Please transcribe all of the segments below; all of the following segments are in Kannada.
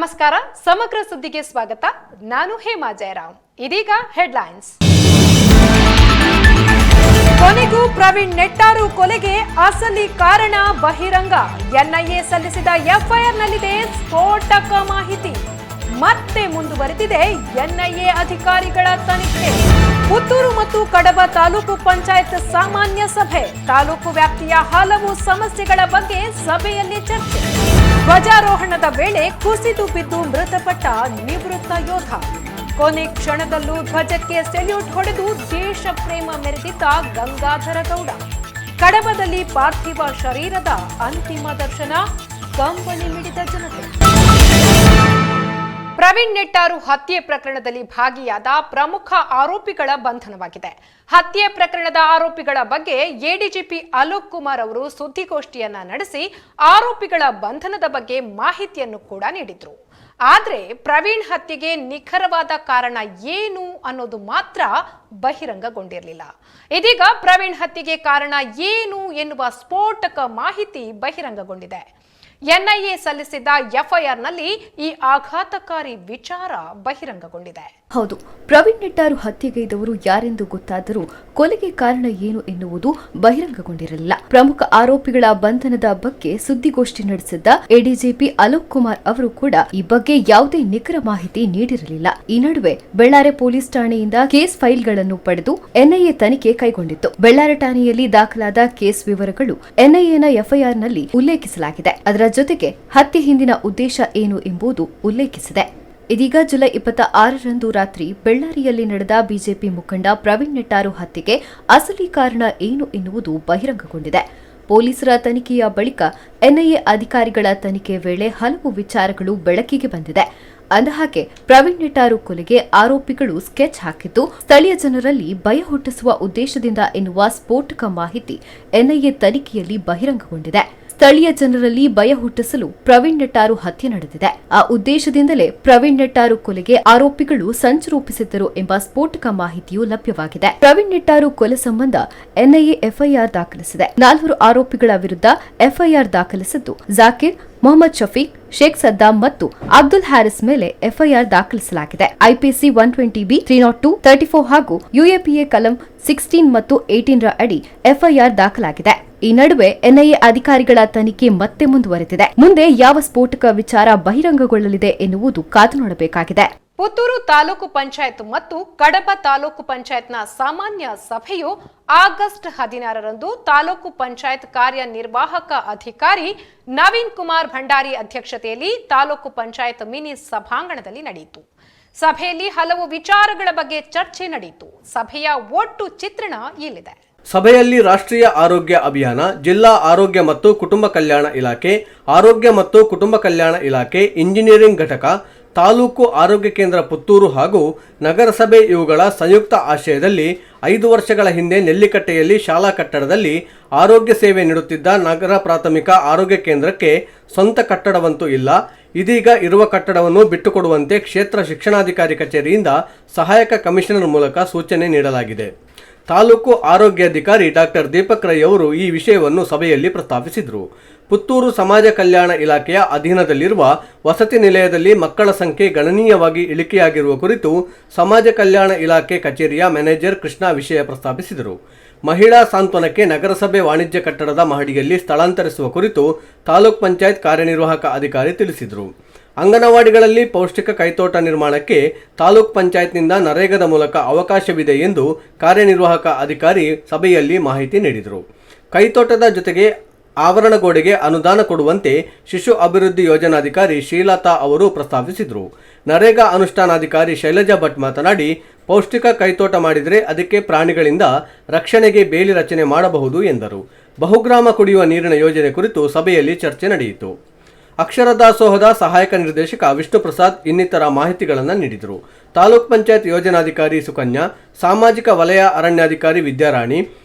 ನಮಸ್ಕಾರ, ಸಮಗ್ರ ಸುದ್ದಿಗೆ ಸ್ವಾಗತ. ನಾನು ಹೇಮಾ ಜಯರಾಮ್. ಇದೀಗ ಹೆಡ್ಲೈನ್ಸ್. ಕೊನೆಗೂ ಪ್ರವೀಣ್ ನೆಟ್ಟಾರು ಕೊಲೆಗೆ ಅಸಲಿ ಕಾರಣ ಬಹಿರಂಗ. ಎನ್ಐಎ ಸಲ್ಲಿಸಿದ ಎಫ್ಐಆರ್ನಲ್ಲಿದೆ ಸ್ಫೋಟಕ ಮಾಹಿತಿ. ಮತ್ತೆ ಮುಂದುವರೆದಿದೆ ಎನ್ಐಎ ಅಧಿಕಾರಿಗಳ ತನಿಖೆ. ಪುತ್ತೂರು ಮತ್ತು ಕಡಬ ತಾಲೂಕು ಪಂಚಾಯತ್ ಸಾಮಾನ್ಯ ಸಭೆ. ತಾಲೂಕು ವ್ಯಾಪ್ತಿಯ ಹಲವು ಸಮಸ್ಯೆಗಳ ಬಗ್ಗೆ ಸಭೆಯಲ್ಲಿ ಚರ್ಚೆ. ಧ್ವಜಾರೋಹಣದ ವೇಳೆ ಕುಸಿದು ಬಿದ್ದು ಮೃತಪಟ್ಟ ನಿವೃತ್ತ ಯೋಧ. ಕೊನೆ ಕ್ಷಣದಲ್ಲೂ ಧ್ವಜಕ್ಕೆ ಸೆಲ್ಯೂಟ್ ಹೊಡೆದು ದೇಶ ಪ್ರೇಮ ಮೆರೆದಿದ್ದ ಗಂಗಾಧರ ಗೌಡ. ಕಡಬದಲ್ಲಿ ಪಾರ್ಥಿವ ಶರೀರದ ಅಂತಿಮ ದರ್ಶನ, ಕಂಬನಿ ಮಿಡಿದ ಜನತೆ. ಪ್ರವೀಣ್ ನೆಟ್ಟಾರು ಹತ್ಯೆ ಪ್ರಕರಣದಲ್ಲಿ ಭಾಗಿಯಾದ ಪ್ರಮುಖ ಆರೋಪಿಗಳ ಬಂಧನವಾಗಿದೆ. ಹತ್ಯೆ ಪ್ರಕರಣದ ಆರೋಪಿಗಳ ಬಗ್ಗೆ ಎಡಿಜಿಪಿ ಅಲೋಕ್ ಕುಮಾರ್ ಅವರು ಸುದ್ದಿಗೋಷ್ಠಿಯನ್ನ ನಡೆಸಿ ಆರೋಪಿಗಳ ಬಂಧನದ ಬಗ್ಗೆ ಮಾಹಿತಿಯನ್ನು ಕೂಡ ನೀಡಿದ್ರು. ಆದ್ರೆ ಪ್ರವೀಣ್ ಹತ್ಯೆಗೆ ನಿಖರವಾದ ಕಾರಣ ಏನು ಅನ್ನೋದು ಮಾತ್ರ ಬಹಿರಂಗಗೊಂಡಿರಲಿಲ್ಲ. ಇದೀಗ ಪ್ರವೀಣ್ ಹತ್ಯೆಗೆ ಕಾರಣ ಏನು ಎನ್ನುವ ಸ್ಫೋಟಕ ಮಾಹಿತಿ ಬಹಿರಂಗಗೊಂಡಿದೆ. ಎನ್ಐಎ ಸಲ್ಲಿಸಿದ್ದ ಎಫ್ಐಆರ್ನಲ್ಲಿ ಈ ಆಘಾತಕಾರಿ ವಿಚಾರ ಬಹಿರಂಗಗೊಂಡಿದೆ. ಹೌದು, ಪ್ರವೀಣ್ ನೆಟ್ಟಾರು ಹತ್ಯೆಗೈದವರು ಯಾರೆಂದು ಗೊತ್ತಾದರೂ ಕೊಲೆಗೆ ಕಾರಣ ಏನು ಎನ್ನುವುದು ಬಹಿರಂಗಗೊಂಡಿರಲಿಲ್ಲ. ಪ್ರಮುಖ ಆರೋಪಿಗಳ ಬಂಧನದ ಬಗ್ಗೆ ಸುದ್ದಿಗೋಷ್ಠಿ ನಡೆಸಿದ್ದ ಎಡಿಜಿಪಿ ಅಲೋಕ್ ಕುಮಾರ್ ಅವರು ಕೂಡ ಈ ಬಗ್ಗೆ ಯಾವುದೇ ನಿಖರ ಮಾಹಿತಿ ನೀಡಿರಲಿಲ್ಲ. ಈ ನಡುವೆ ಬೆಳ್ಳಾರೆ ಪೊಲೀಸ್ ಠಾಣೆಯಿಂದ ಕೇಸ್ ಫೈಲ್ಗಳನ್ನು ಪಡೆದು ಎನ್ಐಎ ತನಿಖೆ ಕೈಗೊಂಡಿತ್ತು. ಬೆಳ್ಳಾರೆ ಠಾಣೆಯಲ್ಲಿ ದಾಖಲಾದ ಕೇಸ್ ವಿವರಗಳು ಎನ್ಐಎನ ಎಫ್ಐಆರ್ನಲ್ಲಿ ಉಲ್ಲೇಖಿಸಲಾಗಿದೆ. ಅದರ ಜೊತೆಗೆ ಹತ್ಯೆ ಹಿಂದಿನ ಉದ್ದೇಶ ಏನು ಎಂಬುದು ಉಲ್ಲೇಖಿಸಿದೆ. ಇದೀಗ ಜುಲೈ 26ರಂದು ರಾತ್ರಿ ಬೆಳ್ಳಾರಿಯಲ್ಲಿ ನಡೆದ ಬಿಜೆಪಿ ಮುಖಂಡ ಪ್ರವೀಣ್ ನೆಟ್ಟಾರು ಹತ್ಯೆಗೆ ಅಸಲಿ ಕಾರಣ ಏನು ಎನ್ನುವುದು ಬಹಿರಂಗಗೊಂಡಿದೆ. ಪೊಲೀಸರ ತನಿಖೆಯ ಬಳಿಕ ಎನ್ಐಎ ಅಧಿಕಾರಿಗಳ ತನಿಖೆ ವೇಳೆ ಹಲವು ವಿಚಾರಗಳು ಬೆಳಕಿಗೆ ಬಂದಿದೆ. ಅಂದಹಾಗೆ ಪ್ರವೀಣ್ ನೆಟ್ಟಾರು ಕೊಲೆಗೆ ಆರೋಪಿಗಳು ಸ್ಕೆಚ್ ಹಾಕಿದ್ದು ಸ್ಥಳೀಯ ಜನರಲ್ಲಿ ಭಯ ಹುಟ್ಟಿಸುವ ಉದ್ದೇಶದಿಂದ ಎನ್ನುವ ಸ್ಫೋಟಕ ಮಾಹಿತಿ ಎನ್ಐಎ ತನಿಖೆಯಲ್ಲಿ ಬಹಿರಂಗಗೊಂಡಿದೆ. ಸ್ಥಳೀಯ ಜನರಲ್ಲಿ ಭಯ ಹುಟ್ಟಿಸಲು ಪ್ರವೀಣ್ ನೆಟ್ಟಾರು ಹತ್ಯೆ ನಡೆದಿದೆ. ಆ ಉದ್ದೇಶದಿಂದಲೇ ಪ್ರವೀಣ್ ನೆಟ್ಟಾರು ಕೊಲೆಗೆ ಆರೋಪಿಗಳು ಸಂಚು ರೂಪಿಸಿದ್ದರು ಎಂಬ ಸ್ಫೋಟಕ ಮಾಹಿತಿಯು ಲಭ್ಯವಾಗಿದೆ. ಪ್ರವೀಣ್ ನೆಟ್ಟಾರು ಕೊಲೆ ಸಂಬಂಧ ಎನ್ಐಎ ಎಫ್ಐಆರ್ ದಾಖಲಿಸಿದೆ. 4 ಆರೋಪಿಗಳ ವಿರುದ್ಧ ಎಫ್ಐಆರ್ ದಾಖಲಿಸಿದ್ದು ಜಾಕೀರ್, ಮೊಹಮ್ಮದ್ ಶಫೀಕ್, ಶೇಖ್ ಸದ್ದಾಂ ಮತ್ತು ಅಬ್ದುಲ್ ಹ್ಯಾರಿಸ್ ಮೇಲೆ ಎಫ್ಐಆರ್ ದಾಖಲಿಸಲಾಗಿದೆ. ಐಪಿಸಿ 120B 302 34 ಹಾಗೂ ಯುಎಪಿಎ ಕಲಂ 16 ಮತ್ತು 18 ಅಡಿ ಎಫ್ಐಆರ್ ದಾಖಲಾಗಿದೆ. ಈ ನಡುವೆ ಎನ್ಐಎ ಅಧಿಕಾರಿಗಳ ತನಿಖೆ ಮತ್ತೆ ಮುಂದುವರೆದಿದೆ. ಮುಂದೆ ಯಾವ ಸ್ಫೋಟಕ ವಿಚಾರ ಬಹಿರಂಗಗೊಳ್ಳಲಿದೆ ಎನ್ನುವುದು ಕಾದು ನೋಡಬೇಕಾಗಿದೆ. ಪುತ್ತೂರು ತಾಲೂಕು ಪಂಚಾಯತ್ ಮತ್ತು ಕಡಬ ತಾಲೂಕು ಪಂಚಾಯತ್ನ ಸಾಮಾನ್ಯ ಸಭೆಯು ಆಗಸ್ಟ್ 16ರಂದು ತಾಲೂಕು ಪಂಚಾಯತ್ ಕಾರ್ಯನಿರ್ವಾಹಕ ಅಧಿಕಾರಿ ನವೀನ್ ಕುಮಾರ್ ಭಂಡಾರಿ ಅಧ್ಯಕ್ಷತೆಯಲ್ಲಿ ತಾಲೂಕು ಪಂಚಾಯತ್ ಮಿನಿ ಸಭಾಂಗಣದಲ್ಲಿ ನಡೆಯಿತು. ಸಭೆಯಲ್ಲಿ ಹಲವು ವಿಚಾರಗಳ ಬಗ್ಗೆ ಚರ್ಚೆ ನಡೆಯಿತು. ಸಭೆಯ ಒಟ್ಟು ಚಿತ್ರಣ ಇಲ್ಲಿದೆ. ಸಭೆಯಲ್ಲಿ ರಾಷ್ಟ್ರೀಯ ಆರೋಗ್ಯ ಅಭಿಯಾನ, ಜಿಲ್ಲಾ ಆರೋಗ್ಯ ಮತ್ತು ಕುಟುಂಬ ಕಲ್ಯಾಣ ಇಲಾಖೆ, ಆರೋಗ್ಯ ಮತ್ತು ಕುಟುಂಬ ಕಲ್ಯಾಣ ಇಲಾಖೆ, ಇಂಜಿನಿಯರಿಂಗ್ ಘಟಕ, ತಾಲೂಕು ಆರೋಗ್ಯ ಕೇಂದ್ರ ಪುತ್ತೂರು ಹಾಗೂ ನಗರಸಭೆ ಇವುಗಳ ಸಂಯುಕ್ತ ಆಶ್ರಯದಲ್ಲಿ 5 ವರ್ಷಗಳ ಹಿಂದೆ ನೆಲ್ಲಿಕಟ್ಟೆಯಲ್ಲಿ ಶಾಲಾ ಕಟ್ಟಡದಲ್ಲಿ ಆರೋಗ್ಯ ಸೇವೆ ನೀಡುತ್ತಿದ್ದ ನಗರ ಪ್ರಾಥಮಿಕ ಆರೋಗ್ಯ ಕೇಂದ್ರಕ್ಕೆ ಸ್ವಂತ ಕಟ್ಟಡವಂತೂ ಇಲ್ಲ. ಇದೀಗ ಇರುವ ಕಟ್ಟಡವನ್ನು ಬಿಟ್ಟುಕೊಡುವಂತೆ ಕ್ಷೇತ್ರ ಶಿಕ್ಷಣಾಧಿಕಾರಿ ಕಚೇರಿಯಿಂದ ಸಹಾಯಕ ಕಮಿಷನರ್ ಮೂಲಕ ಸೂಚನೆ ನೀಡಲಾಗಿದೆ. ತಾಲೂಕು ಆರೋಗ್ಯಾಧಿಕಾರಿ ಡಾಕ್ಟರ್ ದೀಪಕ್ ರೈ ಅವರು ಈ ವಿಷಯವನ್ನು ಸಭೆಯಲ್ಲಿ ಪ್ರಸ್ತಾಪಿಸಿದರು. ಪುತ್ತೂರು ಸಮಾಜ ಕಲ್ಯಾಣ ಇಲಾಖೆಯ ಅಧೀನದಲ್ಲಿರುವ ವಸತಿ ನಿಲಯದಲ್ಲಿ ಮಕ್ಕಳ ಸಂಖ್ಯೆ ಗಣನೀಯವಾಗಿ ಇಳಿಕೆಯಾಗಿರುವ ಕುರಿತು ಸಮಾಜ ಕಲ್ಯಾಣ ಇಲಾಖೆ ಕಚೇರಿಯ ಮ್ಯಾನೇಜರ್ ಕೃಷ್ಣ ವಿಷಯ ಪ್ರಸ್ತಾಪಿಸಿದರು. ಮಹಿಳಾ ಸಾಂತ್ವನಕ್ಕೆ ನಗರಸಭೆ ವಾಣಿಜ್ಯ ಕಟ್ಟಡದ ಮಹಡಿಯಲ್ಲಿ ಸ್ಥಳಾಂತರಿಸುವ ಕುರಿತು ತಾಲೂಕ್ ಪಂಚಾಯತ್ ಕಾರ್ಯನಿರ್ವಾಹಕ ಅಧಿಕಾರಿ ತಿಳಿಸಿದರು. ಅಂಗನವಾಡಿಗಳಲ್ಲಿ ಪೌಷ್ಟಿಕ ಕೈತೋಟ ನಿರ್ಮಾಣಕ್ಕೆ ತಾಲೂಕ್ ಪಂಚಾಯತ್ನಿಂದ ನರೇಗಾದ ಮೂಲಕ ಅವಕಾಶವಿದೆ ಎಂದು ಕಾರ್ಯನಿರ್ವಾಹಕ ಅಧಿಕಾರಿ ಸಭೆಯಲ್ಲಿ ಮಾಹಿತಿ ನೀಡಿದರು. ಕೈತೋಟದ ಜೊತೆಗೆ ಆವರಣ ಗೋಡೆಗೆ ಅನುದಾನ ಕೊಡುವಂತೆ ಶಿಶು ಅಭಿವೃದ್ಧಿ ಯೋಜನಾಧಿಕಾರಿ ಶ್ರೀಲತಾ ಅವರು ಪ್ರಸ್ತಾಪಿಸಿದರು. ನರೇಗಾ ಅನುಷ್ಠಾನಾಧಿಕಾರಿ ಶೈಲಜಾ ಭಟ್ ಮಾತನಾಡಿ, ಪೌಷ್ಟಿಕ ಕೈತೋಟ ಮಾಡಿದರೆ ಅದಕ್ಕೆ ಪ್ರಾಣಿಗಳಿಂದ ರಕ್ಷಣೆಗೆ ಬೇಲಿ ರಚನೆ ಮಾಡಬಹುದು ಎಂದರು. ಬಹುಗ್ರಾಮ ಕುಡಿಯುವ ನೀರಿನ ಯೋಜನೆ ಕುರಿತು ಸಭೆಯಲ್ಲಿ ಚರ್ಚೆ ನಡೆಯಿತು. ಅಕ್ಷರ ದಾಸೋಹದ ಸಹಾಯಕ ನಿರ್ದೇಶಕ ವಿಷ್ಣು ಪ್ರಸಾದ್ ಇನ್ನಿತರ ಮಾಹಿತಿಗಳನ್ನು ನೀಡಿದರು. ತಾಲೂಕ್ ಪಂಚಾಯತ್ ಯೋಜನಾಧಿಕಾರಿ ಸುಕನ್ಯಾ, ಸಾಮಾಜಿಕ ವಲಯ ಅರಣ್ಯಾಧಿಕಾರಿ ವಿದ್ಯಾರಾಣಿ,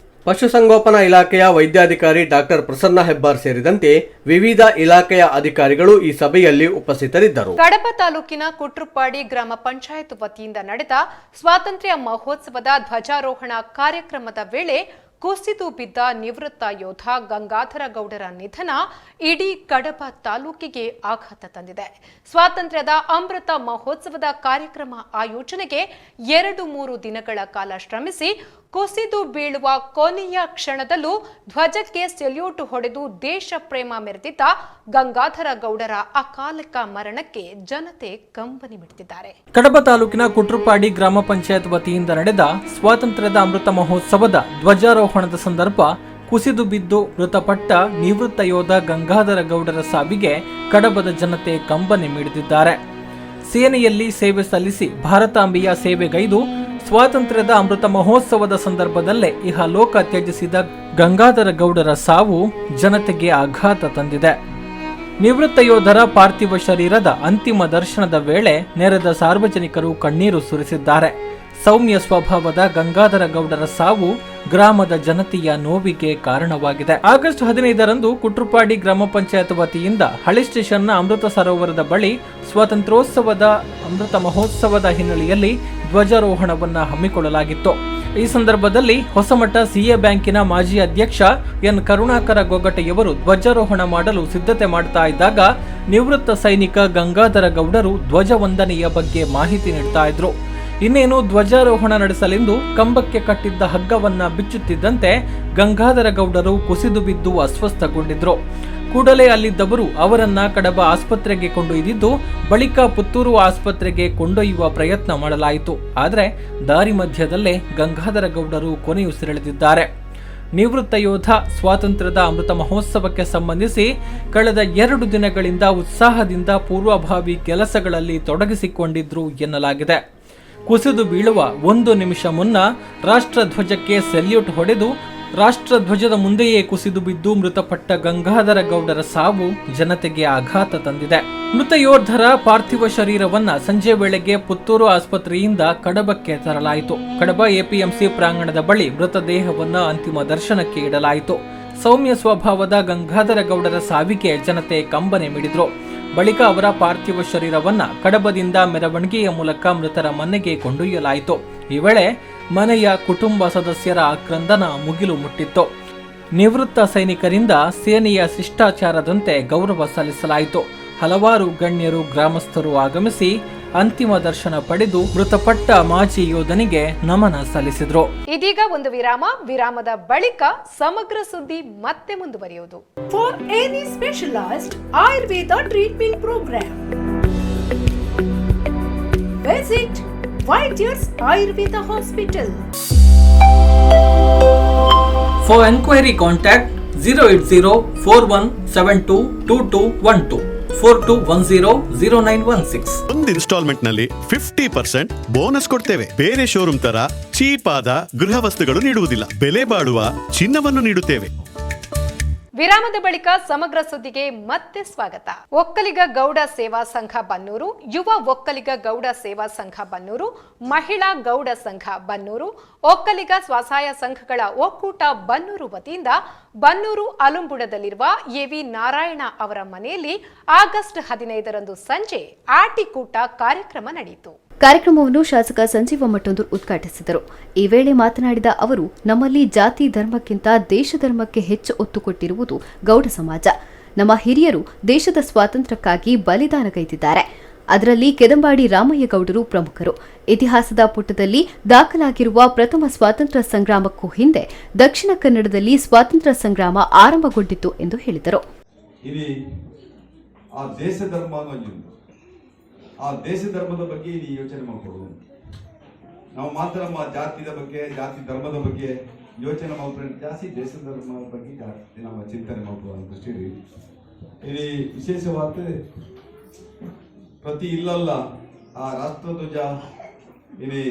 ಪಶುಸಂಗೋಪನಾ ಇಲಾಖೆಯ ವೈದ್ಯಾಧಿಕಾರಿ ಡಾಕ್ಟರ್ ಪ್ರಸನ್ನ ಹೆಬ್ಬಾರ್ ಸೇರಿದಂತೆ ವಿವಿಧ ಇಲಾಖೆಯ ಅಧಿಕಾರಿಗಳು ಈ ಸಭೆಯಲ್ಲಿ ಉಪಸ್ಥಿತರಿದ್ದರು. ಕಡಬ ತಾಲೂಕಿನ ಕುಟ್ರುಪಾಡಿ ಗ್ರಾಮ ಪಂಚಾಯತ್ ವತಿಯಿಂದ ನಡೆದ ಸ್ವಾತಂತ್ರ್ಯ ಮಹೋತ್ಸವದ ಧ್ವಜಾರೋಹಣ ಕಾರ್ಯಕ್ರಮದ ವೇಳೆ ಕುಸಿದು ಬಿದ್ದ ನಿವೃತ್ತ ಯೋಧ ಗಂಗಾಧರ ಗೌಡರ ನಿಧನ ಇಡೀ ಕಡಬ ತಾಲೂಕಿಗೆ ಆಘಾತ ತಂದಿದೆ. ಸ್ವಾತಂತ್ರ್ಯದ ಅಮೃತ ಮಹೋತ್ಸವದ ಕಾರ್ಯಕ್ರಮ ಆಯೋಜನೆಗೆ 2-3 ದಿನಗಳ ಕಾಲ ಶ್ರಮಿಸಿ ಕುಸಿದು ಬೀಳುವ ಕೊನೆಯ ಕ್ಷಣದಲ್ಲೂ ಧ್ವಜಕ್ಕೆ ಸೆಲ್ಯೂಟ್ ಹೊಡೆದು ದೇಶ ಪ್ರೇಮ ಮೆರೆದಿದ್ದ ಗಂಗಾಧರ ಗೌಡರ ಅಕಾಲಿಕ ಮರಣಕ್ಕೆ ಜನತೆ ಕಂಬನಿ ಮಿಡಿದಿದ್ದಾರೆ. ಕಡಬ ತಾಲೂಕಿನ ಕುಟ್ರುಪಾಡಿ ಗ್ರಾಮ ಪಂಚಾಯತ್ ವತಿಯಿಂದ ನಡೆದ ಸ್ವಾತಂತ್ರ್ಯದ ಅಮೃತ ಮಹೋತ್ಸವದ ಧ್ವಜಾರೋಹಣದ ಸಂದರ್ಭ ಕುಸಿದು ಬಿದ್ದು ಮೃತಪಟ್ಟ ನಿವೃತ್ತ ಯೋಧ ಗಂಗಾಧರ ಗೌಡರ ಸಾವಿಗೆ ಕಡಬದ ಜನತೆ ಕಂಬನಿ ಮಿಡಿದಿದ್ದಾರೆ. ಸೇನೆಯಲ್ಲಿ ಸೇವೆ ಸಲ್ಲಿಸಿ ಭಾರತಾಂಬೆಯ ಸೇವೆಗೈದು ಸ್ವಾತಂತ್ರ್ಯದ ಅಮೃತ ಮಹೋತ್ಸವದ ಸಂದರ್ಭದಲ್ಲೇ ಇಹಲೋಕ ತ್ಯಜಿಸಿದ ಗಂಗಾಧರ ಗೌಡರ ಸಾವು ಜನತೆಗೆ ಆಘಾತ ತಂದಿದೆ. ನಿವೃತ್ತ ಯೋಧರ ಪಾರ್ಥಿವ ಶರೀರದ ಅಂತಿಮ ದರ್ಶನದ ವೇಳೆ ನೆರೆದ ಸಾರ್ವಜನಿಕರು ಕಣ್ಣೀರು ಸುರಿಸಿದ್ದಾರೆ. ಸೌಮ್ಯ ಸ್ವಭಾವದ ಗಂಗಾಧರ ಗೌಡರ ಸಾವು ಗ್ರಾಮದ ಜನತೆಯ ನೋವಿಗೆ ಕಾರಣವಾಗಿದೆ. ಆಗಸ್ಟ್ 15ರಂದು ಕುಟ್ರುಪಾಡಿ ಗ್ರಾಮ ಪಂಚಾಯತ್ ವತಿಯಿಂದ ಹಳೆ ಸ್ಟೇಷನ್ನ ಅಮೃತ ಸರೋವರದ ಬಳಿ ಸ್ವಾತಂತ್ರ್ಯೋತ್ಸವದ ಅಮೃತ ಮಹೋತ್ಸವದ ಹಿನ್ನೆಲೆಯಲ್ಲಿ ಧ್ವಜಾರೋಹಣವನ್ನ ಹಮ್ಮಿಕೊಳ್ಳಲಾಗಿತ್ತು. ಈ ಸಂದರ್ಭದಲ್ಲಿ ಹೊಸಮಠ ಸಿಎ ಬ್ಯಾಂಕಿನ ಮಾಜಿ ಅಧ್ಯಕ್ಷ ಎನ್ ಕರುಣಾಕರ ಗೊಗಟೆಯವರು ಧ್ವಜಾರೋಹಣ ಮಾಡಲು ಸಿದ್ಧತೆ ಮಾಡ್ತಾ ಇದ್ದಾಗ ನಿವೃತ್ತ ಸೈನಿಕ ಗಂಗಾಧರ ಗೌಡರು ಧ್ವಜ ವಂದನೆಯ ಬಗ್ಗೆ ಮಾಹಿತಿ ನೀಡ್ತಾ ಇದ್ರು. ಇನ್ನೇನು ಧ್ವಜಾರೋಹಣ ನಡೆಸಲೆಂದು ಕಂಬಕ್ಕೆ ಕಟ್ಟಿದ್ದ ಹಗ್ಗವನ್ನ ಬಿಚ್ಚುತ್ತಿದ್ದಂತೆ ಗಂಗಾಧರ ಗೌಡರು ಕುಸಿದು ಬಿದ್ದು ಅಸ್ವಸ್ಥಗೊಂಡಿದ್ರು. ಕೂಡಲೇ ಅಲ್ಲಿದ್ದವರು ಅವರನ್ನ ಕಡಬ ಆಸ್ಪತ್ರೆಗೆ ಕೊಂಡೊಯ್ದಿದ್ದು ಬಳಿಕ ಪುತ್ತೂರು ಆಸ್ಪತ್ರೆಗೆ ಕೊಂಡೊಯ್ಯುವ ಪ್ರಯತ್ನ ಮಾಡಲಾಯಿತು. ಆದರೆ ದಾರಿ ಮಧ್ಯದಲ್ಲೇ ಗಂಗಾಧರ ಗೌಡರು ಕೊನೆಯುಸಿರೆಳೆದಿದ್ದಾರೆ. ನಿವೃತ್ತ ಯೋಧ ಸ್ವಾತಂತ್ರ್ಯದ ಅಮೃತ ಮಹೋತ್ಸವಕ್ಕೆ ಸಂಬಂಧಿಸಿ ಕಳೆದ 2 ದಿನಗಳಿಂದ ಉತ್ಸಾಹದಿಂದ ಪೂರ್ವಭಾವಿ ಕೆಲಸಗಳಲ್ಲಿ ತೊಡಗಿಸಿಕೊಂಡಿದ್ರು ಎನ್ನಲಾಗಿದೆ. ಕುಸಿದು ಬೀಳುವ 1 ನಿಮಿಷ ಮುನ್ನ ರಾಷ್ಟ್ರಧ್ವಜಕ್ಕೆ ಸೆಲ್ಯೂಟ್ ಹೊಡೆದು ರಾಷ್ಟ್ರಧ್ವಜದ ಮುಂದೆಯೇ ಕುಸಿದು ಬಿದ್ದು ಮೃತಪಟ್ಟ ಗಂಗಾಧರ ಗೌಡರ ಸಾವು ಜನತೆಗೆ ಆಘಾತ ತಂದಿದೆ. ಮೃತ ಯೋಧರ ಪಾರ್ಥಿವ ಶರೀರವನ್ನ ಸಂಜೆ ವೇಳೆಗೆ ಪುತ್ತೂರು ಆಸ್ಪತ್ರೆಯಿಂದ ಕಡಬಕ್ಕೆ ತರಲಾಯಿತು. ಕಡಬ ಎಪಿಎಂಸಿ ಪ್ರಾಂಗಣದ ಬಳಿ ಮೃತದೇಹವನ್ನ ಅಂತಿಮ ದರ್ಶನಕ್ಕೆ ಇಡಲಾಯಿತು. ಸೌಮ್ಯ ಸ್ವಭಾವದ ಗಂಗಾಧರ ಗೌಡರ ಸಾವಿಗೆ ಜನತೆ ಕಂಬನಿ ಮಿಡಿದ್ರು. ಬಳಿಕ ಅವರ ಪಾರ್ಥಿವ ಶರೀರವನ್ನ ಕಡಬದಿಂದ ಮೆರವಣಿಗೆಯ ಮೂಲಕ ಮೃತರ ಮನೆಗೆ ಕೊಂಡೊಯ್ಯಲಾಯಿತು. ಈ ವೇಳೆ ಮನೆಯ ಕುಟುಂಬ ಸದಸ್ಯರ ಆಕ್ರಂದನ ಮುಗಿಲು ಮುಟ್ಟಿತ್ತು. ನಿವೃತ್ತ ಸೈನಿಕರಿಂದ ಸೇನೆಯ ಶಿಷ್ಟಾಚಾರದಂತೆ ಗೌರವ ಸಲ್ಲಿಸಲಾಯಿತು. ಹಲವಾರು ಗಣ್ಯರು ಗ್ರಾಮಸ್ಥರು ಆಗಮಿಸಿ ಅಂತಿಮ ದರ್ಶನ ಪಡೆದು ಮೃತಪಟ್ಟ ಮಾಜಿ ಯೋಧನಿಗೆ ನಮನ ಸಲ್ಲಿಸಿದ್ರು. ಇದೀಗ ಒಂದು ವಿರಾಮದ ಬಳಿಕ ಸಮಗ್ರ ಸುದ್ದಿ ಮತ್ತೆ ಮುಂದುವರಿಯುವುದು. For any specialised Ayurveda treatment program visit Vaidyar's Ayurveda hospital. For enquiry contact 08041722212 42100916. ಒಂದು ಇನ್ಸ್ಟಾಲ್ಮೆಂಟ್ ನಲ್ಲಿ 50% ಬೋನಸ್ ಕೊಡ್ತೇವೆ. ಬೇರೆ ಶೋರೂಮ್ ತರ ಚೀಪ್ ಆದ ಗೃಹ ವಸ್ತುಗಳು ನೀಡುವುದಿಲ್ಲ. ಬೆಲೆ ಬಾಳುವ ಚಿನ್ನವನ್ನು ನೀಡುತ್ತೇವೆ. ವಿರಾಮದ ಬಳಿಕ ಸಮಗ್ರ ಸುದ್ದಿಗೆ ಮತ್ತೆ ಸ್ವಾಗತ. ಒಕ್ಕಲಿಗ ಗೌಡ ಸೇವಾ ಸಂಘ ಬನ್ನೂರು, ಯುವ ಒಕ್ಕಲಿಗ ಗೌಡ ಸೇವಾ ಸಂಘ ಬನ್ನೂರು, ಮಹಿಳಾ ಗೌಡ ಸಂಘ ಬನ್ನೂರು, ಒಕ್ಕಲಿಗ ಸ್ವಸಹಾಯ ಸಂಘಗಳ ಒಕ್ಕೂಟ ಬನ್ನೂರು ವತಿಯಿಂದ ಬನ್ನೂರು ಅಲುಂಬುಡದಲ್ಲಿರುವ ಎವಿ ನಾರಾಯಣ ಅವರ ಮನೆಯಲ್ಲಿ ಆಗಸ್ಟ್ 15ರಂದು ಸಂಜೆ ಆಟಿಕೂಟ ಕಾರ್ಯಕ್ರಮ ನಡೆಯಿತು. ಕಾರ್ಯಕ್ರಮವನ್ನು ಶಾಸಕ ಸಂಜೀವ ಮಟ್ಟೊಂದು ಉದ್ಘಾಟಿಸಿದರು. ಈ ವೇಳೆ ಮಾತನಾಡಿದ ಅವರು, ನಮ್ಮಲ್ಲಿ ಜಾತಿ ಧರ್ಮಕ್ಕಿಂತ ದೇಶ ಧರ್ಮಕ್ಕೆ ಹೆಚ್ಚು ಒತ್ತು ಕೊಟ್ಟಿರುವುದು ಗೌಡ ಸಮಾಜ. ನಮ್ಮ ಹಿರಿಯರು ದೇಶದ ಸ್ವಾತಂತ್ರ್ಯಕ್ಕಾಗಿ ಬಲಿದಾನಗೈದಿದ್ದಾರೆ. ಅದರಲ್ಲಿ ಕೆದಂಬಾಡಿ ರಾಮಯ್ಯ ಗೌಡರು ಪ್ರಮುಖರು. ಇತಿಹಾಸದ ಪುಟದಲ್ಲಿ ದಾಖಲಾಗಿರುವ ಪ್ರಥಮ ಸ್ವಾತಂತ್ರ್ಯ ಸಂಗ್ರಾಮಕ್ಕೂ ಹಿಂದೆ ದಕ್ಷಿಣ ಕನ್ನಡದಲ್ಲಿ ಸ್ವಾತಂತ್ರ್ಯ ಸಂಗ್ರಾಮ ಆರಂಭಗೊಂಡಿತ್ತು ಎಂದು ಹೇಳಿದರು. ಆ ದೇಶ ಧರ್ಮದ ಬಗ್ಗೆ ಇಲ್ಲಿ ಯೋಚನೆ ಮಾಡ್ಕೊಳ್ಳೋದು. ನಾವು ಮಾತ್ರ ನಮ್ಮ ಜಾತಿಯ ಬಗ್ಗೆ, ಜಾತಿ ಧರ್ಮದ ಬಗ್ಗೆ ಯೋಚನೆ ಮಾಡ್ಕೊಂಡು ಜಾಸ್ತಿ ದೇಶ ಧರ್ಮದ ಬಗ್ಗೆ ಜಾಸ್ತಿ ನಮ್ಮ ಚಿಂತನೆ ಮಾಡ್ಬೋದು ಅಂತ ದೃಷ್ಟಿಯಲ್ಲಿ ಇಲ್ಲಿ ವಿಶೇಷವಾದ ಪ್ರತಿ ಇಲ್ಲಲ್ಲ ಆ ರಾಷ್ಟ್ರಧ್ವಜ ಇಲ್ಲಿ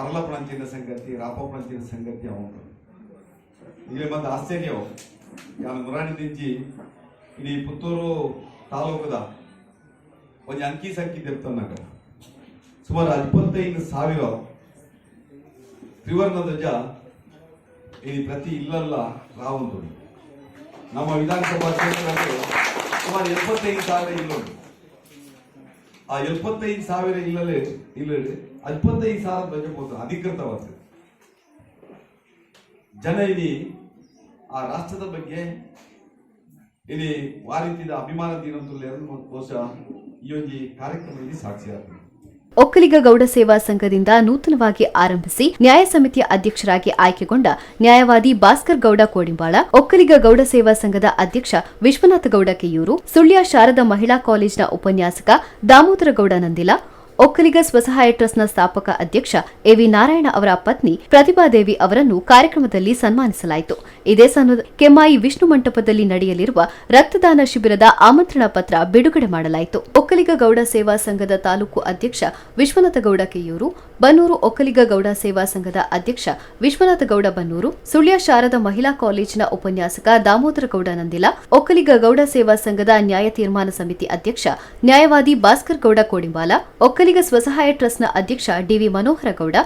ಅರಳಪಣಂಚಿನ ಸಂಗತಿ, ರಾಪಪಣಂಚಿನ ಸಂಗತಿ ಅವನು ಇಲ್ಲಿ ಮತ್ತೆ ಆಶ್ಚರ್ಯವು ಯಾನು ಮುರಾಣಿ ದಿಂಜಿ ಇಲ್ಲಿ ಪುತ್ತೂರು ತಾಲೂಕದ ಒಂದು ಅಂಕಿ ಸಂಖ್ಯೆ ತೆಪ್ತನಾಗ ಸುಮಾರು 25,000 ತ್ರಿವರ್ಣ ಧ್ವಜ ಇಲ್ಲಿ ಪ್ರತಿ ಇಲ್ಲಲ್ಲ ರಾವಂತು. ನಮ್ಮ ವಿಧಾನಸಭಾ ಕ್ಷೇತ್ರದಲ್ಲಿ ಸುಮಾರು 75,000 ಇಲ್ಲೋದು. ಆ 75,000 ಇಲ್ಲಲ್ಲಿ 25,000 ಧ್ವಜ ಹೋದ ಅಧಿಕೃತವಾದ ಜನ ಇಲ್ಲಿ ಆ ರಾಷ್ಟ್ರದ ಬಗ್ಗೆ ಇಲ್ಲಿ ವಾರೀತಿದ ಅಭಿಮಾನ ದಿನಂತಲೇ ಬಹುಶಃ ಈ ಒಂದು ಕಾರ್ಯಕ್ರಮದಲ್ಲಿ ಸಾಕ್ಷಿಯಾಗ್ತದೆ. ಒಕ್ಕಲಿಗ ಗೌಡ ಸೇವಾ ಸಂಘದಿಂದ ನೂತನವಾಗಿ ಆರಂಭಿಸಿ ನ್ಯಾಯ ಸಮಿತಿಯ ಅಧ್ಯಕ್ಷರಾಗಿ ಆಯ್ಕೆಗೊಂಡ ನ್ಯಾಯವಾದಿ ಭಾಸ್ಕರ್ ಗೌಡ ಕೋಡಿಂಬಾಳ, ಒಕ್ಕಲಿಗ ಗೌಡ ಸೇವಾ ಸಂಘದ ಅಧ್ಯಕ್ಷ ವಿಶ್ವನಾಥ ಗೌಡ ಕೆಯೂರು, ಸುಳ್ಯ ಶಾರದಾ ಮಹಿಳಾ ಕಾಲೇಜಿನ ಉಪನ್ಯಾಸಕ ದಾಮೋದರ ಗೌಡ ನಂದಿಲ, ಒಕ್ಕಲಿಗ ಸ್ವಸಹಾಯ ಟ್ರಸ್ಟ್ನ ಸ್ಥಾಪಕ ಅಧ್ಯಕ್ಷ ಎವಿ ನಾರಾಯಣ ಅವರ ಪತ್ನಿ ಪ್ರತಿಭಾದೇವಿ ಅವರನ್ನು ಕಾರ್ಯಕ್ರಮದಲ್ಲಿ ಸನ್ಮಾನಿಸಲಾಯಿತು. ಇದೇ ಸಂದರ್ಭದಲ್ಲಿ ಕೆಮ್ಮಾಯಿ ವಿಷ್ಣು ಮಂಟಪದಲ್ಲಿ ನಡೆಯಲಿರುವ ರಕ್ತದಾನ ಶಿಬಿರದ ಆಮಂತ್ರಣ ಪತ್ರ ಬಿಡುಗಡೆ ಮಾಡಲಾಯಿತು. ಒಕ್ಕಲಿಗ ಗೌಡ ಸೇವಾ ಸಂಘದ ತಾಲೂಕು ಅಧ್ಯಕ್ಷ ವಿಶ್ವನಾಥ ಗೌಡ ಕೆಯೂರು, ಬನ್ನೂರು ಒಕ್ಕಲಿಗ ಗೌಡ ಸೇವಾ ಸಂಘದ ಅಧ್ಯಕ್ಷ ವಿಶ್ವನಾಥ ಗೌಡ ಬನ್ನೂರು, ಸುಳ್ಯ ಶಾರದಾ ಮಹಿಳಾ ಕಾಲೇಜಿನ ಉಪನ್ಯಾಸಕ ದಾಮೋದರ ಗೌಡ ನಂದಿಲ, ಒಕ್ಕಲಿಗ ಗೌಡ ಸೇವಾ ಸಂಘದ ನ್ಯಾಯ ತೀರ್ಮಾನ ಸಮಿತಿ ಅಧ್ಯಕ್ಷ ನ್ಯಾಯವಾದಿ ಭಾಸ್ಕರ್ ಗೌಡ ಕೋಡಿಂಬಾಲ, ಒಕ್ಕಲಿಗ ಸ್ವಸಹಾಯ ಟ್ರಸ್ಟ್ನ ಅಧ್ಯಕ್ಷ ಡಿವಿ ಮನೋಹರ ಗೌಡ,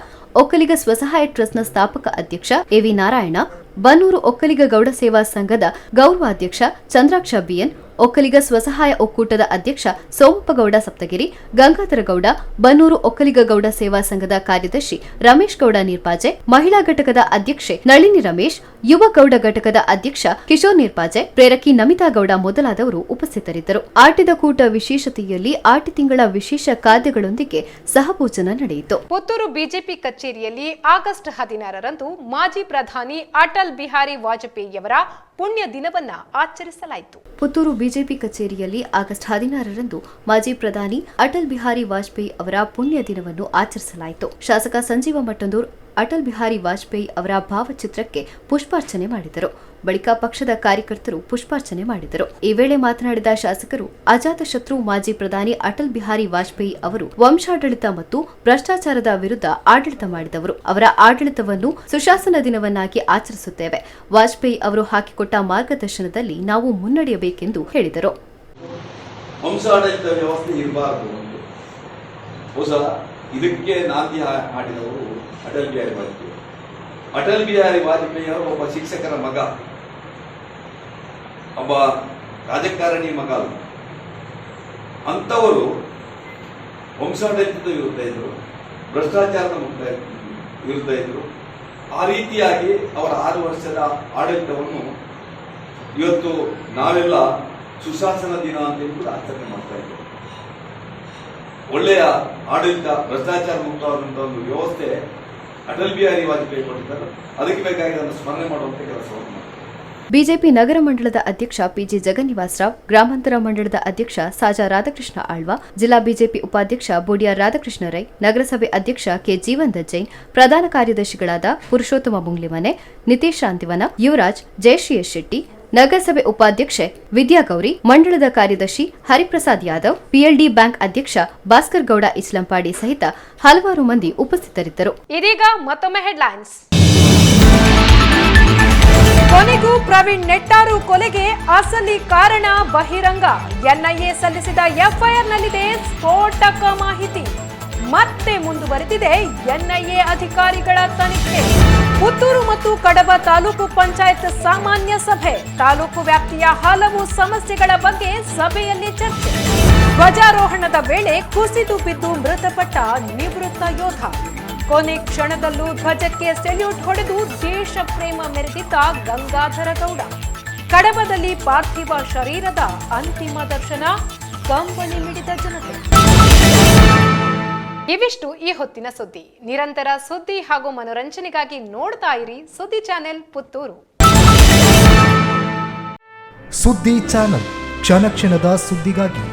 ಒಕ್ಕಲಿಗ ಸ್ವಸಹಾಯ ಟ್ರಸ್ಟ್ನ ಸ್ಥಾಪಕ ಅಧ್ಯಕ್ಷ ಎವಿ ನಾರಾಯಣ, ಬನ್ನೂರು ಒಕ್ಕಲಿಗ ಗೌಡ ಸೇವಾ ಸಂಘದ ಗೌರವಾಧ್ಯಕ್ಷ ಚಂದ್ರಾಕ್ಷ ಬಿಎನ್, ಒಕ್ಕಲಿಗ ಸ್ವಸಹಾಯ ಒಕ್ಕೂಟದ ಅಧ್ಯಕ್ಷ ಸೋಮಪ್ಪಗೌಡ ಸಪ್ತಗಿರಿ, ಗಂಗಾಧರ ಗೌಡ, ಬನ್ನೂರು ಒಕ್ಕಲಿಗ ಗೌಡ ಸೇವಾ ಸಂಘದ ಕಾರ್ಯದರ್ಶಿ ರಮೇಶ್ ಗೌಡ ನೀರ್ಪಾಜೆ, ಮಹಿಳಾ ಘಟಕದ ಅಧ್ಯಕ್ಷೆ ನಳಿನಿ ರಮೇಶ್, ಯುವ ಗೌಡ ಘಟಕದ ಅಧ್ಯಕ್ಷ ಕಿಶೋರ್ ನೀರ್ಪಾಜೆ, ಪ್ರೇರಕಿ ನಮಿತಾ ಗೌಡ ಮೊದಲಾದವರು ಉಪಸ್ಥಿತರಿದ್ದರು. ಆಟಿದ ಕೂಟ ವಿಶೇಷತೆಯಲ್ಲಿ ಆಟಿ ತಿಂಗಳ ವಿಶೇಷ ಖಾದ್ಯಗಳೊಂದಿಗೆ ಸಹಭೋಜನ ನಡೆಯಿತು. ಪುತ್ತೂರು ಬಿಜೆಪಿ ಕಚೇರಿಯಲ್ಲಿ ಆಗಸ್ಟ್ 16ರಂದು ಮಾಜಿ ಪ್ರಧಾನಿ ಅಟಲ್ ಬಿಹಾರಿ ವಾಜಪೇಯಿಯವರ ಪುಣ್ಯ ದಿನವನ್ನ ಆಚರಿಸಲಾಯಿತು. ಪುತ್ತೂರು ಬಿಜೆಪಿ ಕಚೇರಿಯಲ್ಲಿ ಆಗಸ್ಟ್ 16ರಂದು ಮಾಜಿ ಪ್ರಧಾನಿ ಅಟಲ್ ಬಿಹಾರಿ ವಾಜಪೇಯಿ ಅವರ ಪುಣ್ಯ ದಿನವನ್ನು ಆಚರಿಸಲಾಯಿತು. ಶಾಸಕ ಸಂಜೀವ ಮಟ್ಟಂದೂರ್ ಅಟಲ್ ಬಿಹಾರಿ ವಾಜಪೇಯಿ ಅವರ ಭಾವಚಿತ್ರಕ್ಕೆ ಪುಷ್ಪಾರ್ಚನೆ ಮಾಡಿದರು. ಬಳಿಕ ಪಕ್ಷದ ಕಾರ್ಯಕರ್ತರು ಪುಷ್ಪಾರ್ಚನೆ ಮಾಡಿದರು. ಈ ವೇಳೆ ಮಾತನಾಡಿದ ಶಾಸಕರು, ಅಜಾತಶತ್ರು ಮಾಜಿ ಪ್ರಧಾನಿ ಅಟಲ್ ಬಿಹಾರಿ ವಾಜಪೇಯಿ ಅವರು ವಂಶಾಡಳಿತ ಮತ್ತು ಭ್ರಷ್ಟಾಚಾರದ ವಿರುದ್ಧ ಆಡಳಿತ ಮಾಡಿದವರು. ಅವರ ಆಡಳಿತವನ್ನು ಸುಶಾಸನ ದಿನವನ್ನಾಗಿ ಆಚರಿಸುತ್ತೇವೆ. ವಾಜಪೇಯಿ ಅವರು ಹಾಕಿಕೊಟ್ಟ ಮಾರ್ಗದರ್ಶನದಲ್ಲಿ ನಾವು ಮುನ್ನಡೆಯಬೇಕೆಂದು ಹೇಳಿದರು. ವಂಶಾಡಳಿತ ವ್ಯವಸ್ಥೆ ಇರಬಾರದು. ಇದಕ್ಕೆ ನಾಂದಿ ಹಾಡಿದವರು ಅಟಲ್ ಬಿಹಾರಿ ವಾಜಪೇಯಿ. ಅಟಲ್ ಬಿಹಾರಿ ವಾಜಪೇಯಿ ಅವರು ಒಬ್ಬ ಶಿಕ್ಷಕರ ಮಗ, ಒಬ್ಬ ರಾಜಕಾರಣಿ ಮಗ ಅಲ್ಲ. ಅಂಥವರು ವಂಶಾಡಳಿತದ ವಿರುದ್ಧ ಇದ್ರು, ಭ್ರಷ್ಟಾಚಾರದ ವಿರುದ್ಧ ಇದ್ರು. ಆ ರೀತಿಯಾಗಿ ಅವರ 6 ವರ್ಷದ ಆಡಳಿತವನ್ನು ಇವತ್ತು ನಾವೆಲ್ಲ ಸುಶಾಸನ ದಿನ ಅಂತ ಕೂಡ ಆಚರಣೆ ಮಾಡ್ತಾ ಇದ್ದೇವೆ. ಒಳ್ಳೆಯ ಆಡಳಿತ, ಭ್ರಷ್ಟಾಚಾರ ಮುಕ್ತವಾದಂತಹ ಒಂದು ವ್ಯವಸ್ಥೆ ಅಟಲ್ ಬಿಹಾರಿ ವಾಜಪೇಯಿ ಕೊಟ್ಟಿದ್ದಾರೆ. ಅದಕ್ಕೆ ಬೇಕಾಗಿ ಅದನ್ನು ಸ್ಮರಣೆ ಮಾಡುವಂತ ಕೆಲಸವನ್ನು ಮಾಡ್ತಾರೆ. ಬಿಜೆಪಿ ನಗರ ಮಂಡಳದ ಅಧ್ಯಕ್ಷ ಪಿಜಿ ಜಗನ್ನಿವಾಸ್ ರಾವ್, ಗ್ರಾಮಾಂತರ ಮಂಡಳದ ಅಧ್ಯಕ್ಷ ಸಾಜಾ ರಾಧಾಕೃಷ್ಣ ಆಳ್ವ, ಜಿಲ್ಲಾ ಬಿಜೆಪಿ ಉಪಾಧ್ಯಕ್ಷ ಬೋಡಿಯಾ ರಾಧಾಕೃಷ್ಣ ರೈ, ನಗರಸಭೆ ಅಧ್ಯಕ್ಷ ಕೆ ಜೀವನ್ ದಜ್ಜೈನ್, ಪ್ರಧಾನ ಕಾರ್ಯದರ್ಶಿಗಳಾದ ಪುರುಷೋತ್ತಮ ಮುಂಗ್ಲಿಮನೆ, ನಿತೇಶ್ ಶಾಂತಿವನ, ಯುವರಾಜ್, ಜಯಶ್ರೀ ಎಸ್ ಶೆಟ್ಟಿ, ನಗರಸಭೆ ಉಪಾಧ್ಯಕ್ಷೆ ವಿದ್ಯಾಗೌರಿ, ಮಂಡಳದ ಕಾರ್ಯದರ್ಶಿ ಹರಿಪ್ರಸಾದ್ ಯಾದವ್, ಪಿಎಲ್ಡಿ ಬ್ಯಾಂಕ್ ಅಧ್ಯಕ್ಷ ಭಾಸ್ಕರ್ ಗೌಡ ಇಸ್ಲಾಂಪಾಡಿ ಸಹಿತ ಹಲವಾರು ಮಂದಿ ಉಪಸ್ಥಿತರಿದ್ದರು. ಇದೀಗ ಮತ್ತೊಮ್ಮೆ ಹೆಡ್ಲೈನ್ಸ್. ಕೊನೆಗೂ ಪ್ರವೀಣ್ ನೆಟ್ಟಾರು ಕೊಲೆಗೆ ಅಸಲಿ ಕಾರಣ ಬಹಿರಂಗ. ಎನ್ಐಎ ಸಲ್ಲಿಸಿದ ಎಫ್ಐಆರ್ನಲ್ಲಿದೆ ಸ್ಫೋಟಕ ಮಾಹಿತಿ. ಮತ್ತೆ ಮುಂದುವರೆದಿದೆ ಎನ್ಐಎ ಅಧಿಕಾರಿಗಳ ತನಿಖೆ. ಪುತ್ತೂರು ಮತ್ತು ಕಡಬ ತಾಲೂಕು ಪಂಚಾಯತ್ ಸಾಮಾನ್ಯ ಸಭೆ. ತಾಲೂಕು ವ್ಯಾಪ್ತಿಯ ಹಲವು ಸಮಸ್ಯೆಗಳ ಬಗ್ಗೆ ಸಭೆಯಲ್ಲಿ ಚರ್ಚೆ. ಧ್ವಜಾರೋಹಣದ ವೇಳೆ ಕುಸಿದು ಬಿದ್ದು ಮೃತಪಟ್ಟ ನಿವೃತ್ತ ಯೋಧ. ಕೊನೆ ಕ್ಷಣದಲ್ಲೂ ಧ್ವಜಕ್ಕೆ ಸೆಲ್ಯೂಟ್ ಹೊಡೆದು ದೇಶ ಪ್ರೇಮ ಮೆರೆದಿದ್ದ ಗಂಗಾಧರ ಗೌಡ. ಕಡಬದಲ್ಲಿ ಪಾರ್ಥಿವ ಶರೀರದ ಅಂತಿಮ ದರ್ಶನ, ಕಂಬನಿ ಮಿಡಿದ ಜನತೆ. ಇವಿಷ್ಟು ಈ ಹೊತ್ತಿನ ಸುದ್ದಿ. ನಿರಂತರ ಸುದ್ದಿ ಹಾಗೂ ಮನೋರಂಜನೆಗಾಗಿ ನೋಡ್ತಾ ಇರಿ ಸುದ್ದಿ ಚಾನೆಲ್ ಪುತ್ತೂರು. ಸುದ್ದಿ ಚಾನೆಲ್ ಕ್ಷಣ ಕ್ಷಣದ ಸುದ್ದಿಗಾಗಿ.